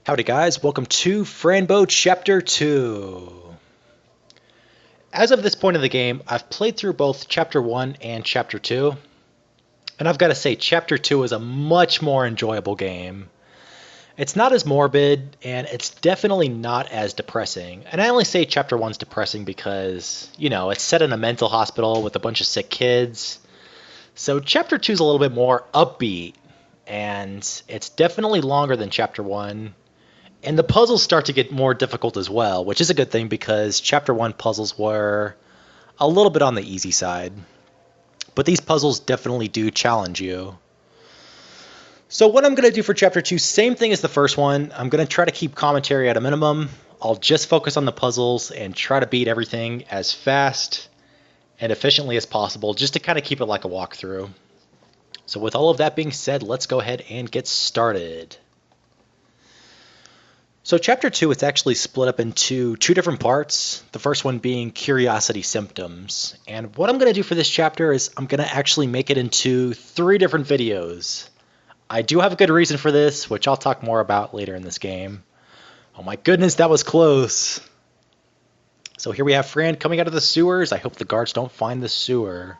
Howdy guys, welcome to Fran Chapter 2. As of this point of the game, I've played through both Chapter 1 and Chapter 2, and I've got to say Chapter 2 is a much more enjoyable game. It's not as morbid, and it's definitely not as depressing. And I only say Chapter 1's depressing because, it's set in a mental hospital with a bunch of sick kids. So Chapter 2 is a little bit more upbeat, and it's definitely longer than Chapter 1. And the puzzles start to get more difficult as well, which is a good thing because Chapter 1 puzzles were a little bit on the easy side. But these puzzles definitely do challenge you. So what I'm going to do for Chapter 2, same thing as the first one. I'm going to try to keep commentary at a minimum. I'll just focus on the puzzles and try to beat everything as fast and efficiently as possible, just to kind of keep it like a walkthrough. So with all of that being said, let's go ahead and get started. So Chapter 2 is actually split up into two different parts, the first one being curiosity symptoms. And what I'm going to do for this chapter is I'm going to actually make it into 3 different videos. I do have a good reason for this, which I'll talk more about later in this game. Oh my goodness, that was close. So here we have Fran coming out of the sewers. I hope the guards don't find the sewer.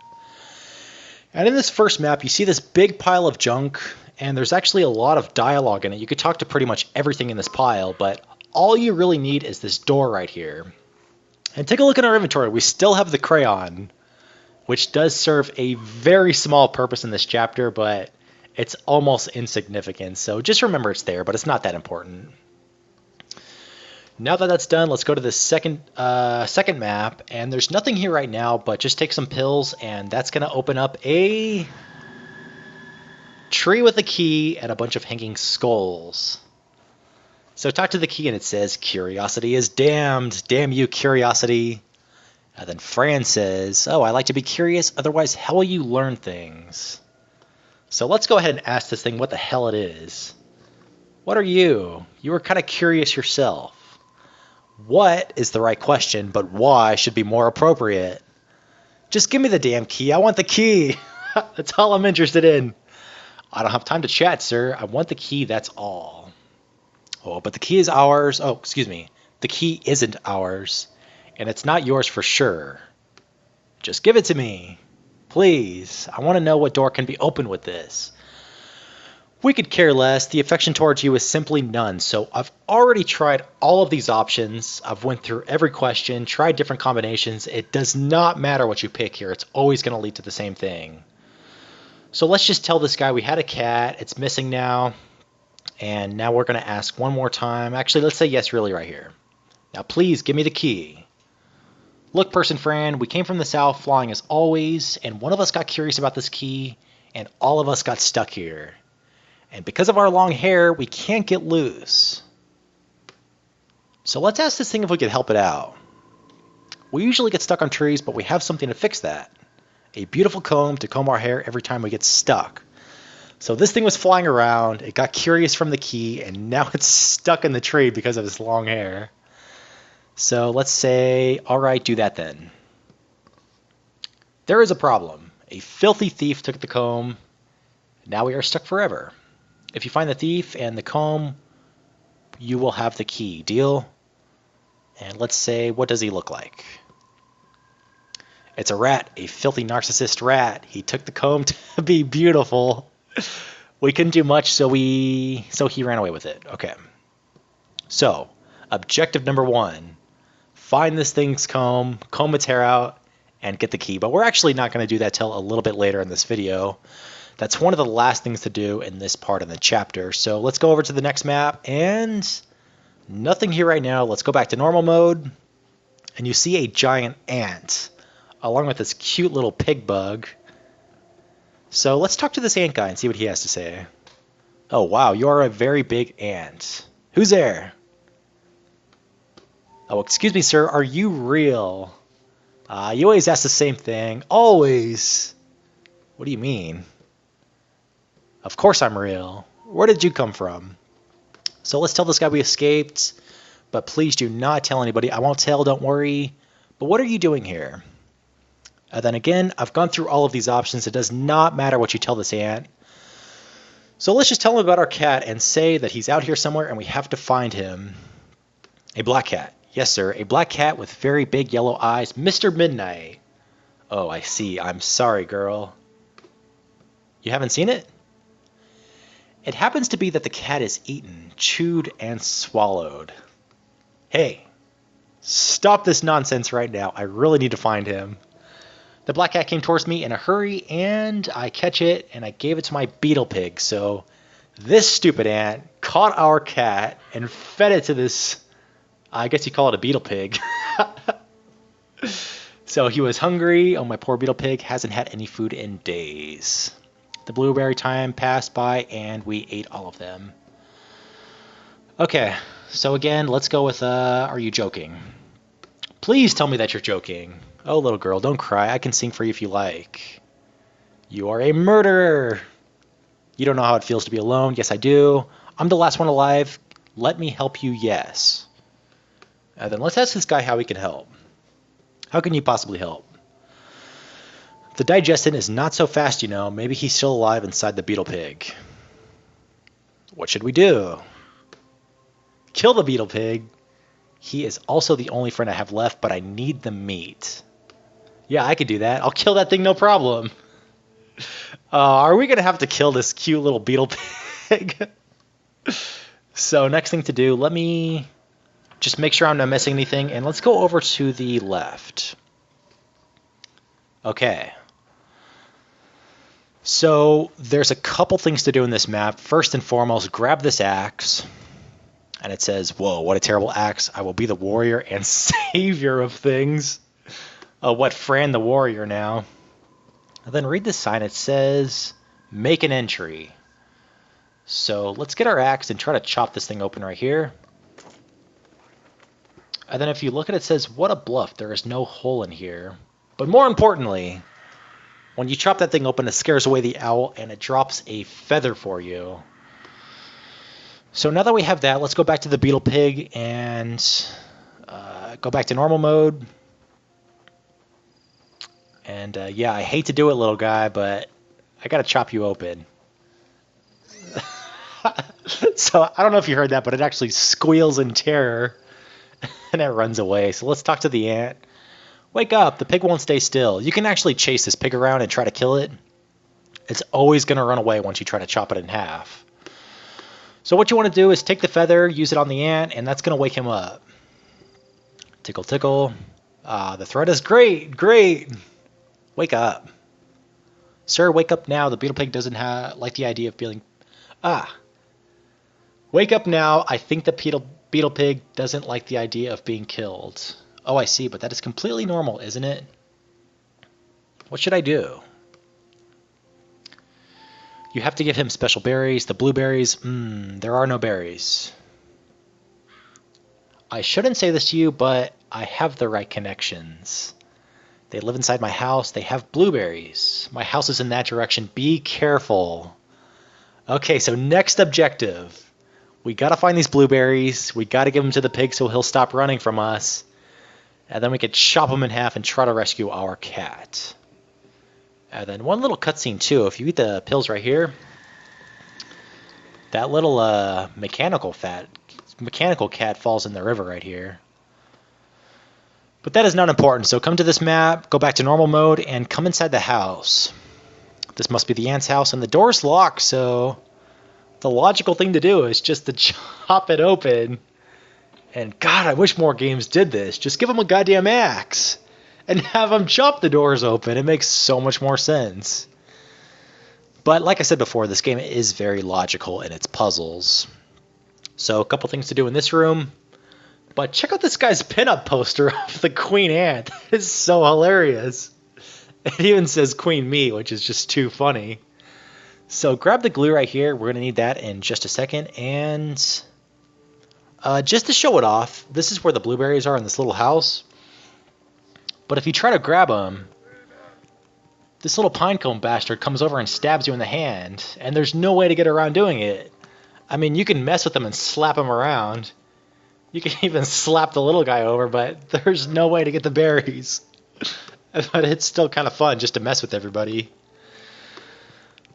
And in this first map, you see this big pile of junk, and there's actually a lot of dialogue in it. You could talk to pretty much everything in this pile, but all you really need is this door right here. And take a look at our inventory. We still have the crayon, which does serve a very small purpose in this chapter, but it's almost insignificant. So just remember it's there, but it's not that important. Now that that's done, let's go to the second map, and there's nothing here right now, but just take some pills, and that's going to open up a tree with a key and a bunch of hanging skulls. So talk to the key and it says, "Curiosity is damned. Damn you, curiosity." And then Fran says, "Oh, I like to be curious, otherwise how will you learn things?" So let's go ahead and ask this thing what the hell it is. What are you? You were kind of curious yourself. What is the right question, but why should be more appropriate. Just give me the damn key. I want the key. That's all I'm interested in. "I don't have time to chat, sir. I want the key, that's all." "Oh, but the key is ours." "Oh, excuse me. The key isn't ours. And it's not yours for sure. Just give it to me. Please. I want to know what door can be opened with this." "We could care less. The affection towards you is simply none. So I've already tried all of these options. I've went through every question, tried different combinations. It does not matter what you pick here. It's always going to lead to the same thing. So let's just tell this guy we had a cat, it's missing now, and now we're going to ask one more time. Actually, let's say yes really right here. Now please give me the key. Look, person Fran, we came from the south flying as always, and one of us got curious about this key, and all of us got stuck here. And because of our long hair, we can't get loose. So let's ask this thing if we could help it out. We usually get stuck on trees, but we have something to fix that. A beautiful comb to comb our hair every time we get stuck. So this thing was flying around, it got curious from the key, and now it's stuck in the tree because of its long hair. So let's say, alright, do that then. There is a problem. A filthy thief took the comb. Now we are stuck forever. If you find the thief and the comb, you will have the key. Deal? And let's say, what does he look like? It's a rat, a filthy narcissist rat. He took the comb to be beautiful. We couldn't do much, so he ran away with it. Okay. So, objective number 1. Find this thing's comb its hair out, and get the key. But we're actually not going to do that till a little bit later in this video. That's one of the last things to do in this part of the chapter. So let's go over to the next map, and nothing here right now. Let's go back to normal mode, and you see a giant ant, along with this cute little pig bug. So let's talk to this ant guy and see what he has to say. "Oh wow, you are a very big ant. Who's there?" "Oh, excuse me, sir, are you real?" You always ask the same thing. Always. What do you mean? Of course I'm real. Where did you come from? So let's tell this guy we escaped, but please do not tell anybody. I won't tell, don't worry. But what are you doing here? Then again, I've gone through all of these options. It does not matter what you tell this ant. So let's just tell him about our cat and say that he's out here somewhere and we have to find him. A black cat. Yes, sir. A black cat with very big yellow eyes. Mr. Midnight. Oh, I see. I'm sorry, girl. You haven't seen it? It happens to be that the cat is eaten, chewed, and swallowed. Hey, stop this nonsense right now. I really need to find him. The black cat came towards me in a hurry, and I catch it, and I gave it to my beetle pig. So this stupid ant caught our cat and fed it to this, I guess you call it a beetle pig. So he was hungry. Oh, my poor beetle pig hasn't had any food in days. The blueberry time passed by, and we ate all of them. Okay, so again, let's go with, are you joking? Please tell me that you're joking. Oh, little girl, don't cry. I can sing for you if you like. You are a murderer. You don't know how it feels to be alone. Yes, I do. I'm the last one alive. Let me help you, yes. Then let's ask this guy how he can help. How can you possibly help? The digestion is not so fast, you know. Maybe he's still alive inside the beetle pig. What should we do? Kill the beetle pig. He is also the only friend I have left, but I need the meat. Yeah, I could do that. I'll kill that thing, no problem. Are we going to have to kill this cute little beetle pig? So next thing to do, let me just make sure I'm not missing anything, and let's go over to the left. Okay. So there's a couple things to do in this map. First and foremost, grab this axe. And it says, whoa, what a terrible axe. I will be the warrior and savior of things. What, Fran the warrior now? And then read this sign. It says, make an entry. So let's get our axe and try to chop this thing open right here. And then if you look at it, it says, what a bluff. There is no hole in here. But more importantly, when you chop that thing open, it scares away the owl and it drops a feather for you. So now that we have that, let's go back to the beetle pig and go back to normal mode. And yeah, I hate to do it, little guy, but I gotta chop you open. So I don't know if you heard that, but it actually squeals in terror and it runs away. So let's talk to the ant. Wake up, the pig won't stay still. You can actually chase this pig around and try to kill it. It's always gonna run away once you try to chop it in half. So what you want to do is take the feather, use it on the ant, and that's going to wake him up. Tickle, tickle. The threat is great, great. Wake up. Sir, wake up now. The beetle pig doesn't like the idea of feeling... Wake up now. I think the beetle pig doesn't like the idea of being killed. Oh, I see, but that is completely normal, isn't it? What should I do? You have to give him special berries. The blueberries, there are no berries. I shouldn't say this to you, but I have the right connections. They live inside my house. They have blueberries. My house is in that direction. Be careful. Okay, so next objective. We got to find these blueberries. We got to give them to the pig so he'll stop running from us. And then we could chop him in half and try to rescue our cat. And then one little cutscene too. If you eat the pills right here, that little mechanical cat falls in the river right here. But that is not important. So come to this map, go back to normal mode, and come inside the house. This must be the ant's house, and the door's locked. So the logical thing to do is just to chop it open. And God, I wish more games did this. Just give them a goddamn axe and have them chop the doors open. It makes so much more sense. But like I said before, this game is very logical in its puzzles. So a couple things to do in this room. But check out this guy's pinup poster of the Queen Ant. That is so hilarious. It even says Queen Me, which is just too funny. So grab the glue right here. We're going to need that in just a second. And just to show it off, this is where the blueberries are in this little house. But if you try to grab them, this little pinecone bastard comes over and stabs you in the hand, and there's no way to get around doing it. I mean, you can mess with them and slap them around. You can even slap the little guy over, but there's no way to get the berries. But it's still kind of fun just to mess with everybody.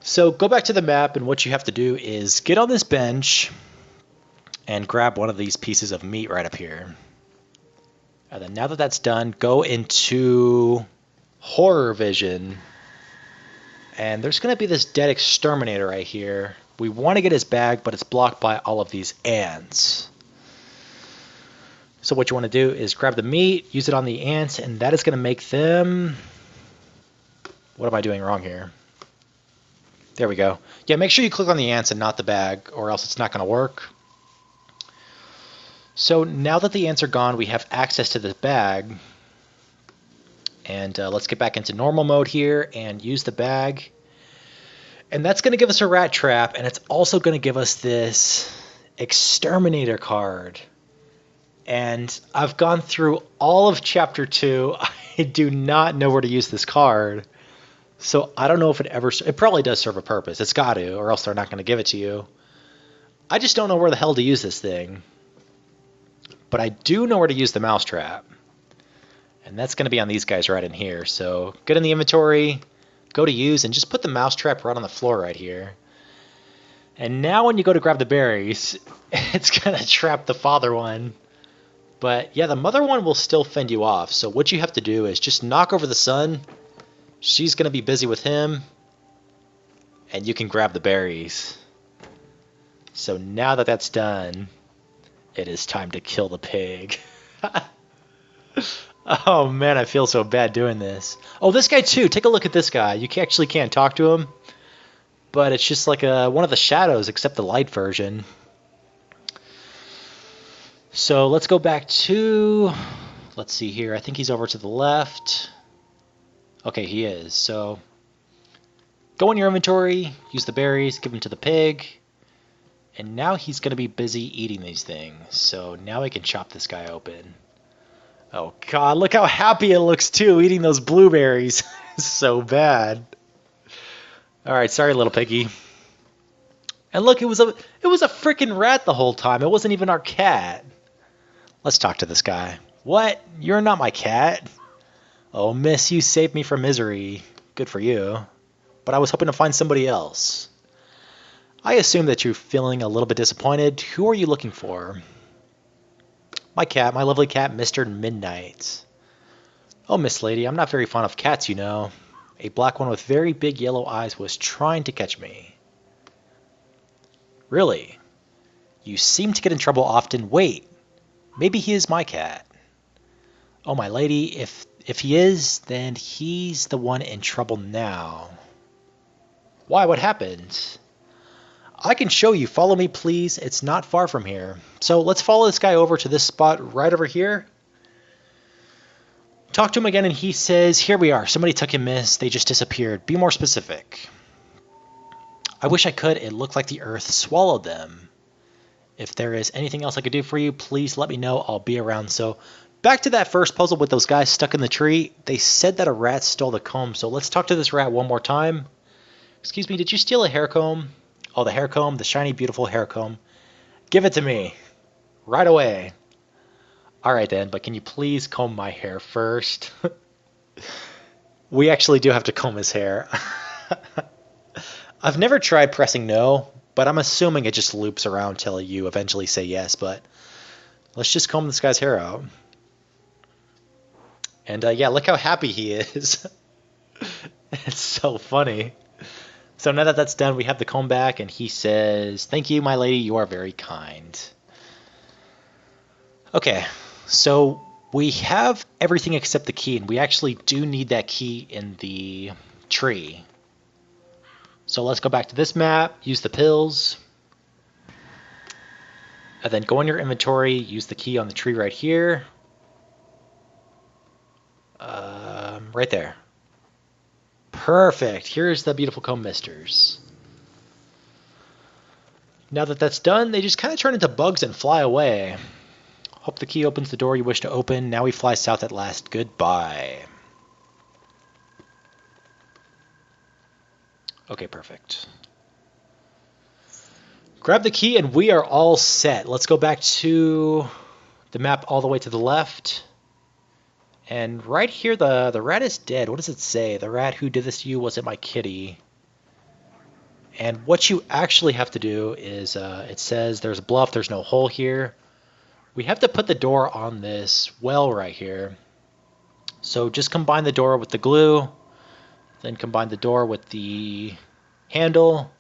So go back to the map, and what you have to do is get on this bench and grab one of these pieces of meat right up here. And then now that that's done, go into horror vision. And there's going to be this dead exterminator right here. We want to get his bag, but it's blocked by all of these ants. So what you want to do is grab the meat, use it on the ants, and that is going to make them... What am I doing wrong here? There we go. Yeah, make sure you click on the ants and not the bag, or else it's not going to work. So now that the ants are gone, we have access to this bag. And let's get back into normal mode here and use the bag. And that's going to give us a rat trap, and it's also going to give us this exterminator card. And I've gone through all of chapter 2. I do not know where to use this card. So I don't know if it probably does serve a purpose. It's got to, or else they're not going to give it to you. I just don't know where the hell to use this thing. But I do know where to use the mousetrap. And that's going to be on these guys right in here. So get in the inventory, go to use, and just put the mousetrap right on the floor right here. And now when you go to grab the berries, it's going to trap the father one. But yeah, the mother one will still fend you off. So what you have to do is just knock over the son. She's going to be busy with him. And you can grab the berries. So now that that's done, it is time to kill the pig. Oh man, I feel so bad doing this. Oh, this guy too. Take a look at this guy. You actually can't talk to him, but it's just like one of the shadows, except the light version. So let's go back to, let's see here. I think he's over to the left. Okay, he is. So go in your inventory, use the berries, give them to the pig. And now he's going to be busy eating these things. So now I can chop this guy open. Oh god, look how happy it looks too, eating those blueberries. So bad. Alright, sorry little piggy. And look, it was a freaking rat the whole time. It wasn't even our cat. Let's talk to this guy. What? You're not my cat? Oh miss, you saved me from misery. Good for you. But I was hoping to find somebody else. I assume that you're feeling a little bit disappointed. Who are you looking for? My cat, my lovely cat, Mr. Midnight. Oh, Miss Lady, I'm not very fond of cats, you know. A black one with very big yellow eyes was trying to catch me. Really? You seem to get in trouble often. Wait, maybe he is my cat. Oh, my lady, if he is, then he's the one in trouble now. Why, what happened? I can show you. Follow me, please. It's not far from here. So let's follow this guy over to this spot right over here. Talk to him again, and he says, here we are. Somebody took him, miss. They just disappeared. Be more specific. I wish I could. It looked like the earth swallowed them. If there is anything else I could do for you, please let me know. I'll be around. So back to that first puzzle with those guys stuck in the tree. They said that a rat stole the comb. So let's talk to this rat one more time. Excuse me, did you steal a hair comb? Oh, the hair comb, the shiny, beautiful hair comb. Give it to me. Right away. All right, then, but can you please comb my hair first? We actually do have to comb his hair. I've never tried pressing no, but I'm assuming it just loops around till you eventually say yes, but let's just comb this guy's hair out. And yeah, look how happy he is. It's so funny. So now that that's done, we have the comb back, and he says, thank you, my lady, you are very kind. Okay, so we have everything except the key, and we actually do need that key in the tree. So let's go back to this map, use the pills, and then go in your inventory, use the key on the tree right here. Right there. Perfect. Here's the beautiful comb misters. Now that that's done, they just kind of turn into bugs and fly away. Hope the key opens the door you wish to open. Now we fly south at last. Goodbye. Okay, perfect. Grab the key and we are all set. Let's go back to the map all the way to the left. And right here, the rat is dead. What does it say? The rat who did this to you wasn't my kitty. And what you actually have to do is, it says there's a bluff, there's no hole here. We have to put the door on this well right here. So just combine the door with the glue, then combine the door with the handle,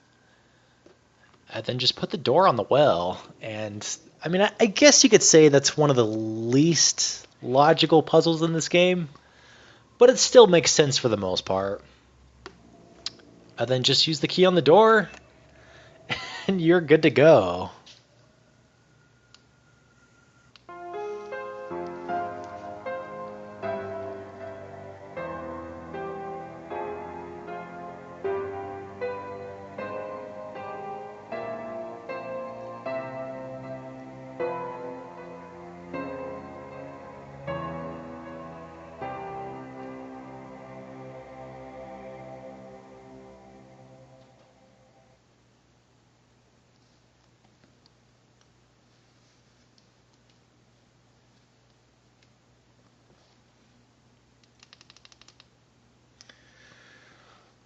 and then just put the door on the well. And I mean, I guess you could say that's one of the least logical puzzles in this game, but it still makes sense for the most part. And then just use the key on the door, and you're good to go.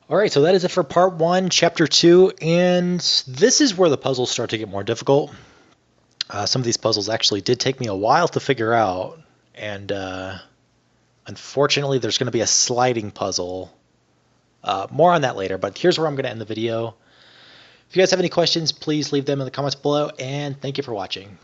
All right, so that is it for part 1, chapter 2, and this is where the puzzles start to get more difficult. Some of these puzzles actually did take me a while to figure out, and unfortunately there's going to be a sliding puzzle. More on that later, but here's where I'm going to end the video. If you guys have any questions, please leave them in the comments below, and thank you for watching.